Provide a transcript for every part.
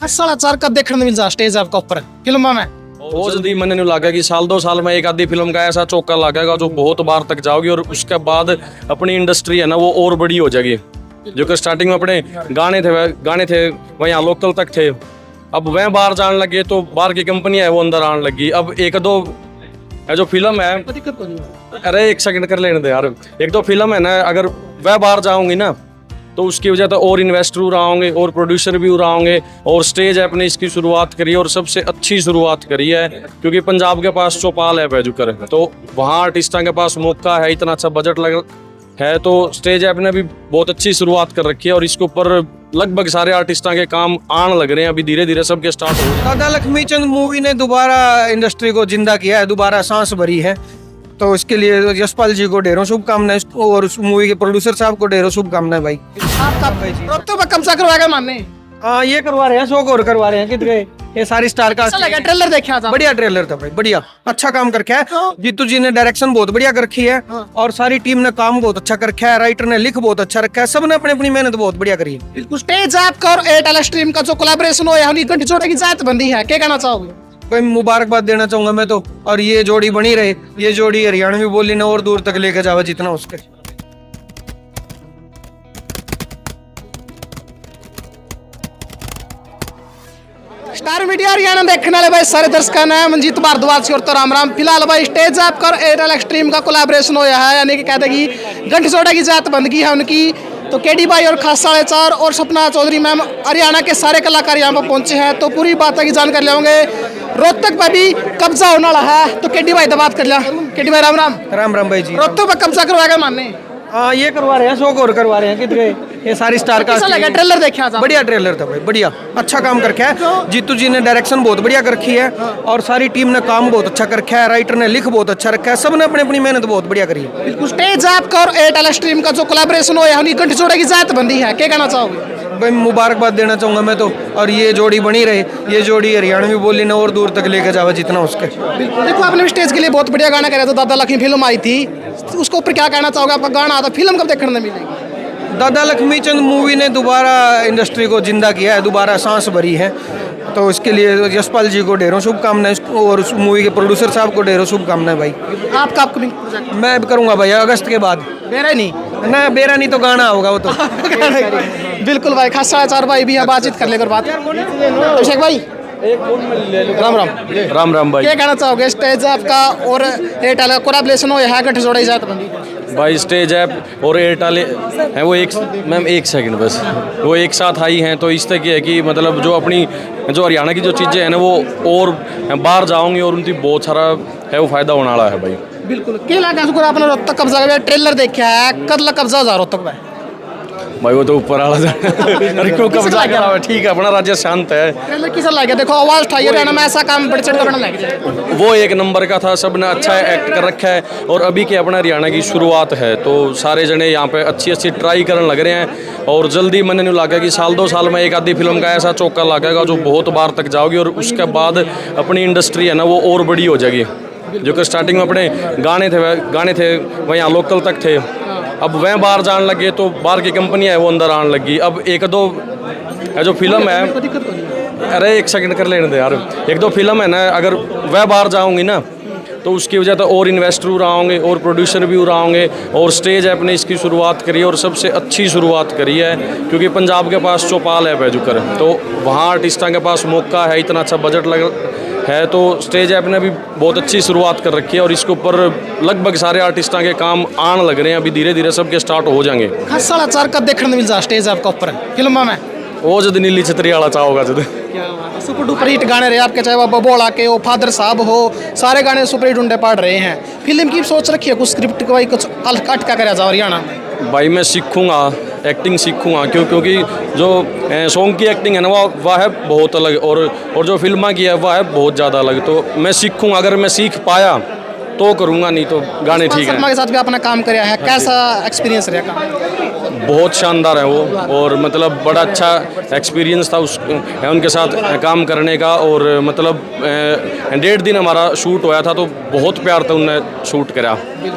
सालाचार कब देखने को मिलता स्टेज आपका ऊपर फिल्मों में? बहुत जल्दी मैंने नहीं लगा कि साल 2 साल में एक आधी फिल्म का ऐसा चौका लगेगा जो बहुत बार तक जाओगी और उसके बाद अपनी इंडस्ट्री है ना वो और बड़ी हो जाएगी। जो कि स्टार्टिंग में अपने गाने थे वह यहाँ लोकल तक थे, अब वह बाहर जाने लगे तो बाहर की कंपनी है वो अंदर आने लगी। अब एक दो जो फिल्म है, अरे एक सेकंड कर लेने दे यार, एक दो फिल्म है ना अगर वह बाहर जाऊंगी ना तो उसकी वजह तो और इन्वेस्टर उड़ा होंगे और प्रोड्यूसर भी उड़ा होंगे। और स्टेज ऐप ने इसकी शुरुआत करी है और सबसे अच्छी शुरुआत करी है क्योंकि पंजाब के पास चौपाल है बैजुकर, तो वहाँ आर्टिस्टों के पास मौका है, इतना अच्छा बजट लग है, तो स्टेज ऐप ने भी बहुत अच्छी शुरुआत कर रखी है और इसके ऊपर लगभग सारे आर्टिस्टों के काम आने लग रहे हैं। अभी धीरे धीरे सबके स्टार्ट हो रहे हैं। दादा लक्ष्मी चंद मूवी ने दोबारा इंडस्ट्री को जिंदा किया है, दोबारा सांस भरी है, तो इसके लिए यशपाल जी को ढेरों शुभकामनाएं और उस मूवी के प्रोड्यूसर साहब को ढेरों शुभकामनाएं भाई। तो कब्जा करवाएगा मानने? हाँ ये करवा रहे हैं, शौक और करवा रहे हैं कित गए ये सारी स्टार का। लगा ट्रेलर देखा था? बढ़िया ट्रेलर था भाई, बढ़िया अच्छा काम करके है। जीतू जी ने डायरेक्शन बहुत बढ़िया कर रखी है और सारी टीम ने काम बहुत अच्छा कर रखा है, राइटर ने लिख बहुत अच्छा रखा है, सबने अपनी अपनी मेहनत बहुत बढ़िया करी है। स्टेज आपका और एयरटेल स्ट्रीम का जो कोलैबोरेशन हो है घंटी छोटे की जात बंदी है, क्या कहना चाहोगे? कोई मुबारकबाद देना चाहूंगा मैं तो, और ये जोड़ी बनी रहे, ये जोड़ी हरियाणवी बोली ने और दूर तक लेके जावा जितना उसके। स्टार मीडिया हरियाणा देखने वाले भाई सारे दर्शकों ने मंजीत भारद्वाज और तो राम राम। फिलहाल भाई स्टेज ऐप और एयरटेल स्ट्रीम का कोलैबोरेशन होया है, यानी कि कहते कि घंटी छोटे की जात बंदगी है उनकी, तो केडी भाई और खास साढ़े चार और सपना चौधरी मैम हरियाणा के सारे कलाकार यहाँ पर पहुंचे हैं, तो पूरी बातों की जानकारी लेंगे। रोहतक पर भी कब्जा होने वाला है, तो केडी भाई बात कर लिया। केडी भाई राम राम। राम राम भाई जी। रोहतक पर कब्जा करवाएगा मानने? हाँ ये करवा रहे हैं, शौक और करवा रहे हैं कित गए ये सारी स्टार का। लगा ट्रेलर देखा था? बढ़िया ट्रेलर था भाई, बढ़िया अच्छा काम करके है। जीतू जी ने डायरेक्शन बहुत बढ़िया कर रखी है और सारी टीम ने काम बहुत अच्छा कर रखा है, राइटर ने लिख बहुत अच्छा रखा है, सबने अपनी अपनी मेहनत बहुत बढ़िया करी है। स्टेज आपका और एयरटेल स्ट्रीम का जो कोलैबोरेशन हो है घंटी छोटे की जात बंदी है, क्या कहना चाहोगे? भाई मुबारकबाद देना चाहूंगा मैं तो, और ये जोड़ी बनी रहे, ये जोड़ी हरियाणवी बोली ने और दूर तक लेके जावा जितना उसके। देखो आपने स्टेज के लिए बहुत बढ़िया गाना कराया था, दादा लक्ष्मी फिल्म आई थी, उसको ऊपर क्या कहना चाहोगे? आपका गाना आता फिल्म कब देखने को मिलेगी? दादा लक्ष्मी चंद मूवी ने दोबारा इंडस्ट्री को जिंदा किया है, दोबारा सांस भरी है, तो इसके लिए यशपाल जी को ढेरों शुभकामनाएं और उस मूवी के प्रोड्यूसर साहब को ढेरों शुभकामनाएं भाई। आपका अपकमिंग प्रोजेक्ट? मैं करूंगा भैया अगस्त के बाद। मेरा नहीं ना बेरा नहीं तो गाना होगा वो तो। बिल्कुल भाई, खास साढ़े चार भाई भी है, बातचीत कर लेकर बात। अभिषेक भाई राम राम। राम राम भाई। क्या कहना चाहोगे? स्टेज आपका और एयरटेल का कोलैबोरेशन हो है घंटी छोटे की जात बंदी। भाई स्टेज ऐप और एयरटेल है वो एक मैम एक सेकंड बस, वो एक साथ आई हैं, तो इस तरह की है कि मतलब जो अपनी जो हरियाणा की जो चीज़ें हैं ना वो और बाहर जाऊंगी और उनकी बहुत सारा है वो फायदा होने वाला है भाई। बिल्कुल। क्या लगा शुक्र आपने रोहतक कब्जा कर ट्रेलर देखा है, कद कब्जा हो जा रोहतक में? भाई वो तो ऊपर वाला अरे क्यों कब्जा करा हुआ है? ठीक है अपना राज्य शांत है। ट्रेलर किसा लगा? देखो आवाज उठाई हरियाणा में ऐसा काम बढ़ चढ़ कर लग जाए। वो एक नंबर का था, सबने अच्छा एक्ट कर रखा है और अभी के अपना हरियाणा की शुरुआत है, तो सारे जने यहाँ पे अच्छी अच्छी ट्राई करने लग रहे हैं और जल्दी मैंने नहीं लगा कि साल 2 साल में एक आधी फिल्म का ऐसा चौका लगेगा जो बहुत बार तक जाओगी और उसके बाद अपनी इंडस्ट्री है ना वो और बड़ी हो जाएगी। जो कि स्टार्टिंग में अपने गाने थे वह यहाँ लोकल तक थे, अब वह बाहर जाने लगे तो बाहर की कंपनी है वो अंदर आने लगी। अब एक दो जो फिल्म है, अरे एक सेकंड कर लेने दे यार, एक दो फिल्म है ना अगर वह बाहर जाऊंगी ना तो उसकी वजह तो और इन्वेस्टर उड़ा होंगे और प्रोड्यूसर भी उड़ा होंगे। और स्टेज ऐप ने इसकी शुरुआत करी है और सबसे अच्छी शुरुआत करी है क्योंकि पंजाब के पास चौपाल है बैजुकर, तो वहाँ आर्टिस्टों के पास मौका है, इतना अच्छा बजट लग है, तो स्टेज ऐप ने भी बहुत अच्छी शुरुआत कर रखी है और इसके ऊपर लगभग सारे आर्टिस्टों के काम आने लग रहे हैं। अभी धीरे धीरे सबके स्टार्ट हो जाएंगे। खास सालाचार कब देखने को मिलता स्टेज आपका ऊपर फिल्मों में? वो जद नीली छतरी वाला चाहोगा जद सुपर डुपर हिट गाने रहे आपके, चाहे वो बबोला के हो, फादर साहब हो, सारे गाने सुपर हिट उंडे पाड़ रहे हैं। फिल्म की सोच रखी है कुछ स्क्रिप्ट का भाई कुछ अटका कर जाओ हरियाणा में? भाई मैं सीखूंगा, एक्टिंग सीखूंगा क्योंकि जो सॉन्ग की एक्टिंग है ना वह है बहुत अलग और जो फिल्मा की है वह है बहुत ज़्यादा अलग, तो मैं सीखूंगा। अगर मैं सीख पाया तो करूंगा, नहीं तो गाने ठीक है। के साथ भी अपना काम कराया है, कैसा एक्सपीरियंस रहा काम? बहुत शानदार है वो, और मतलब बड़ा अच्छा एक्सपीरियंस था उनके साथ काम करने का। और मतलब 1.5 दिन हमारा शूट होया था, तो बहुत प्यार था उनने शूट करा,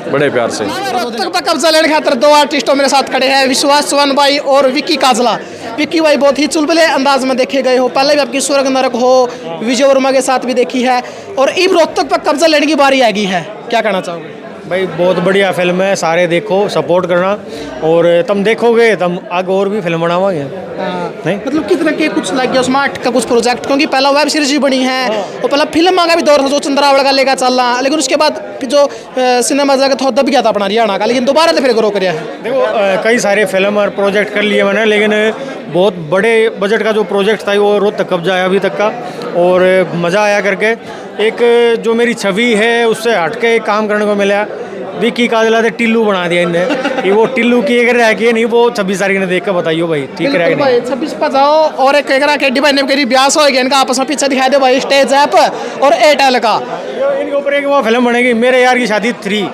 बड़े प्यार से। रोहतक पर कब्जा लेने खातर 2 आर्टिस्टों मेरे साथ खड़े हैं, विश्वास चौहान भाई और विक्की काजला। विक्की भाई बहुत ही चुलबुले अंदाज में देखे गए हो, पहले भी आपकी स्वर्ग नरक हो विजय वर्मा के साथ भी देखी है, और अब रोहतक पर कब्जा लेने की बारी आएगी है, क्या कहना चाहोगे? भाई बहुत बढ़िया फिल्म है, सारे देखो, सपोर्ट करना, और तुम देखोगे तुम आगे और भी फिल्म बनावांगे। नहीं मतलब कितना के कुछ लग गया उसमें का कुछ प्रोजेक्ट, क्योंकि पहला वेब सीरीज भी बनी है और पहला फिल्म का भी दौर था जो चंद्रावड़ का लेकर चल रहा, लेकिन उसके बाद जो सिनेमा जगत थोड़ा दब गया था अपना हरियाणा का, लेकिन दोबारा से फिर ग्रो कराया है। देखो कई सारे फिल्म और प्रोजेक्ट कर लिए मैंने, लेकिन बहुत बड़े बजट का जो प्रोजेक्ट था वो रोहतक कब्जा आया अभी तक का, और मज़ा आया करके। एक जो मेरी छवि है उससे हट के एक काम करने को मिला, विक्की काजला से टिल्लू बना दिया इनने। ये वो टिल्लू की अगर रह के नहीं, वो 26 तारीख ने देख के बताइयो भाई, ठीक है? 26 पर जाओ, और एक कह के भाई ने करीब ब्यास हो गया इनका, आपस में पीछे दिखाई दे भाई स्टेज ऐप और एयरटेल का, इनके ऊपर एक वो फिल्म बनेगी मेरे यार की शादी 3।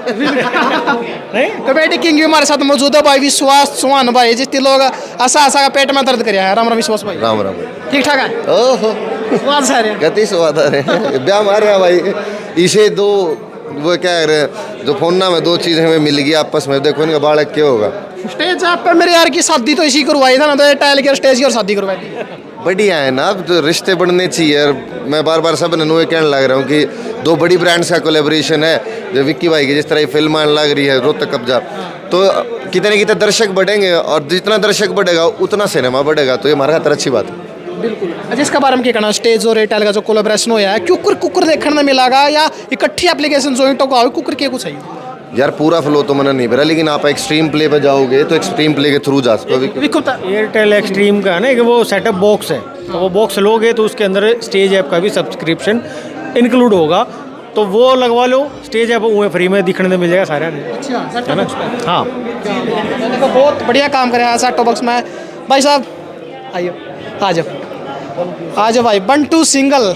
नहीं कमेटी किंग भी हमारे साथ मौजूद है भाई विश्वास चौहान भाई, जितने लोग आशा का पेट में दर्द कराया है। राम राम विश्वास भाई। राम राम। ठीक ठाक है? ओहो स्वाद से आ रहे हैं। गति स्वाद आ रहे हैं, ब्याह मार रहे हैं भाई। इसे दो वो क्या कह रहे हैं, जो फोन में 2 चीज़ें हमें मिल गई आपस में, देखो इनका बालक क्या होगा। स्टेज ऐप पे मेरे यार की शादी तो इसी करवाई था ना, तो एयरटेल की स्टेज की और शादी करवाई थी। बढ़िया है ना, अब तो रिश्ते बढ़ने चाहिए। और मैं बार बार सब ननुए कहने लग रहा हूँ कि 2 बड़ी ब्रांड्स का कोलेब्रेशन है, जो विक्की भाई की जिस तरह ये फिल्म आने लग रही है रोहतक कब्जा, तो कितने कितने दर्शक बढ़ेंगे, और जितना दर्शक बढ़ेगा उतना सिनेमा बढ़ेगा, तो ये हमारे खातर अच्छी बात है। बिल्कुल। अच्छा, इसका बारे में क्या कहना, स्टेज और एयरटेल का जो कोलेब्रेशन होया है, कुकर देखने में मिलागा या इकट्ठी एप्लीकेशन जॉइंट होगा, कुकर के कुछ है? यार पूरा फ्लो तो मैंने नहीं भरा, लेकिन आप एक्सट्रीम प्ले पे जाओगे तो एक्सट्रीम प्ले के थ्रू जा सकते। एयरटेल एक्सट्रीम का है ना कि वो सेटअप बॉक्स है, तो वो बॉक्स लोगे तो उसके अंदर स्टेज ऐप का भी सब्सक्रिप्शन इंक्लूड होगा, तो वो लगवा लो, स्टेज ऐप वो फ्री में दिखने में मिल जाएगा सारे। अच्छा, है ना? हाँ, देखो बहुत बढ़िया काम करे सेट टॉप बॉक्स में। भाई साहब आइए, आ जाओ भाई। बंटू सिंगल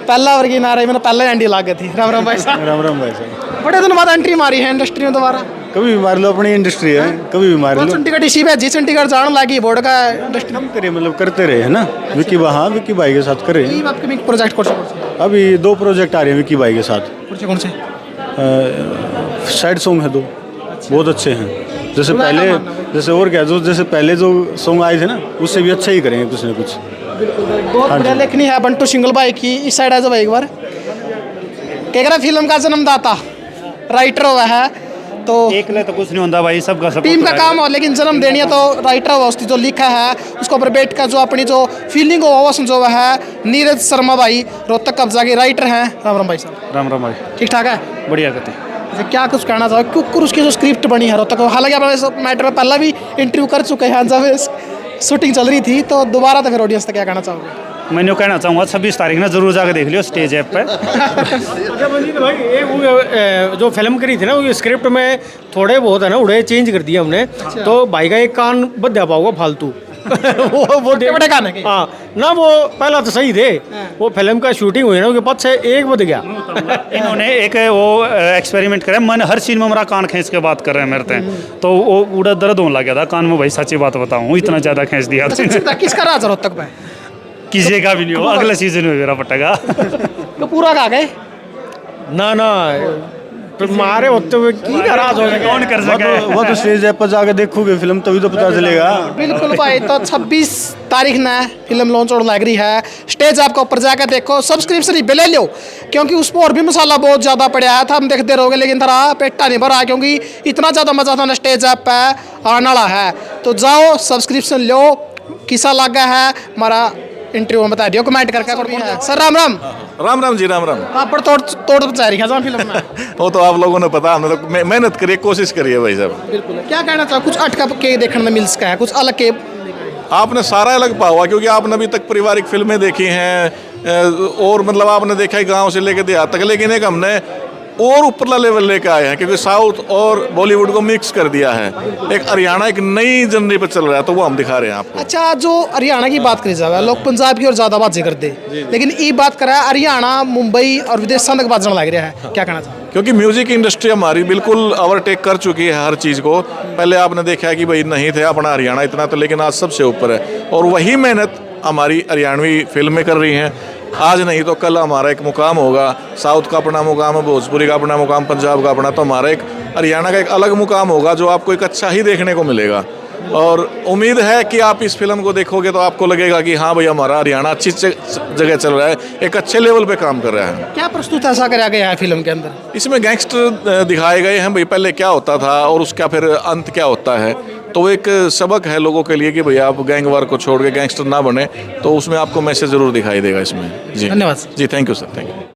पहला वर्गी नारा मैंने पहले एंडी ला गई थी। राम राम भाई साहब। राम राम भाई साहब। बड़े दिन बाद एंट्री मारी है इंडस्ट्री में दोबारा। कभी भी मार लो, अपनी इंडस्ट्री है, कभी भी मार लो। चंडीगढ़ इसी पे जी, चंडीगढ़ जान लगी बोर्ड का इंडस्ट्री हम करे मतलब करते रहे है ना, विक्की विक्की भाई के साथ करे। आपके प्रोजेक्ट कौन से? अभी 2 प्रोजेक्ट आ रहे हैं विक्की भाई के साथ। कौन से? साइड सॉन्ग है 2, बहुत अच्छे हैं। जैसे पहले, जैसे और क्या, जो जैसे पहले जो सॉन्ग आए थे ना, उससे भी अच्छा ही करेंगे कुछ ना कुछ। बहुत बढ़िया लेखनी है बंटू सिंगल भाई की। इस साइड आ जाओ भाई एक बार। केकरा फिल्म का जन्मदाता राइटर हुआ है, तो एक ले तो कुछ नहीं होता भाई, सबका सब टीम का काम हो, लेकिन जन्म देनी है तो राइटर हुआ, उसकी जो लिखा है उसके ऊपर बैठ कर जो अपनी जो फीलिंग हो वो समझो हुआ है नीरज शर्मा भाई, रोहतक कब्जा के राइटर हैं। राम राम भाई साहब। राम राम भाई। ठीक ठाक है? बढ़िया करते। अच्छा, क्या कुछ कहना चाहो क्योंकि उसकी जो स्क्रिप्ट बनी है रोहतक, हालांकि अपने मैटर में पहला भी इंटरव्यू कर चुके हैं जब शूटिंग चल रही थी, तो दोबारा तो फिर ऑडियंस तक क्या कहना चाहोगे? मैं यूँ कहना चाहूँगा 26 तारीख ना जरूर जाकर देख लियो स्टेज ऐप पे। अच्छा मंजीत भाई, ये वो जो फिल्म करी थी ना, वो स्क्रिप्ट में थोड़े बहुत है ना उड़े चेंज कर दिया हमने। तो भाई का एक कान बद्या पाओगा फालतू। वो बड़े कान है क्या? हाँ ना, वो पहला तो सही थे, वो फिल्म का शूटिंग हुई ना उसके पद से एक बद गया। इन्होंने एक वो एक्सपेरिमेंट करा, मैंने हर सीन में मेरा कान खींच के बात कर रहे हैं मेरे से, तो वो उड़ा दर्द होने लग गया था कान में। भाई सच्ची बात बताऊँ, इतना ज़्यादा खींच दिया था। किसका राज है रोहतक पे? किसी का भी नहीं हो, अगले सीजन में मेरा पटेगा। तो पूरा खा गए ना ना, मारे होते हुए की नाराज हो गए, कौन कर सके? वो तो स्टेज ऐप पर जाके देखोगे फिल्म, तभी तो पता चलेगा। बिल्कुल भाई, तो 26 तारीख ना फिल्म लॉन्च और लग रही है। स्टेज आपको ऊपर जाकर देखो, सब्सक्रिप्शन ही ले लो, क्योंकि उस पर और भी मसाला बहुत ज़्यादा पड़ा है था, हम देखते रहोगे, लेकिन थोड़ा पेटा नहीं भरा, क्योंकि इतना ज़्यादा मजा था ना स्टेज ऐप पे आने वाला है। तो जाओ सब्सक्रिप्शन लो, किसा लगा है हमारा इंटरव्यू में बता दियो कमेंट करके। सर राम राम। राम राम जी, राम राम। आप पर तोड़ बचा रही है फिल्म में। वो तो आप लोगों ने पता, हमने तो मेहनत करी, कोशिश करी है भाई साहब। बिल्कुल। क्या कहना चाहो, कुछ अटका के देखने में मिल सका है, कुछ अलग के? आपने सारा अलग पाया हुआ, क्योंकि आपने अभी तक पारिवारिक फिल्में देखी हैं, और मतलब आपने देखा है गांव से लेकर देहात तक, लेकिन एक हमने और ऊपरला लेवल लेकर आए हैं, क्योंकि साउथ और बॉलीवुड को मिक्स कर दिया है। एक हरियाणा एक नई जनरी पर चल रहा है, तो वो हम दिखा रहे हैं आपको। अच्छा, जो हरियाणा की बात करी जाए, लोग पंजाब की और ज़्यादा बातें करते, लेकिन ये बात करा हरियाणा मुंबई और विदेशों तक बात लग रहा है, क्या कहना चाहते? क्योंकि म्यूज़िक इंडस्ट्री हमारी बिल्कुल ओवरटेक कर चुकी है हर चीज़ को। पहले आपने देखा है कि भाई नहीं थे अपना हरियाणा इतना, तो लेकिन आज सबसे ऊपर है और वही मेहनत हमारी हरियाणवी फिल्में कर रही हैं। आज नहीं तो कल हमारा एक मुकाम होगा, साउथ का अपना मुकाम है, भोजपुरी का अपना मुकाम, पंजाब का अपना, तो हमारा एक हरियाणा का एक अलग मुकाम होगा जो आपको एक अच्छा ही देखने को मिलेगा। और उम्मीद है कि आप इस फिल्म को देखोगे तो आपको लगेगा कि हाँ भाई हमारा हरियाणा अच्छी जगह चल रहा है, एक अच्छे लेवल पे काम कर रहा है। क्या प्रस्तुत ऐसा करा गया है फिल्म के अंदर? इसमें गैंगस्टर दिखाए गए हैं भाई, पहले क्या होता था और उसका फिर अंत क्या होता है। तो एक सबक है लोगों के लिए कि भाई आप गैंग वार को छोड़ के गैंगस्टर ना बने, तो उसमें आपको मैसेज ज़रूर दिखाई देगा इसमें। जी धन्यवाद सर। जी, thank you sir, thank you.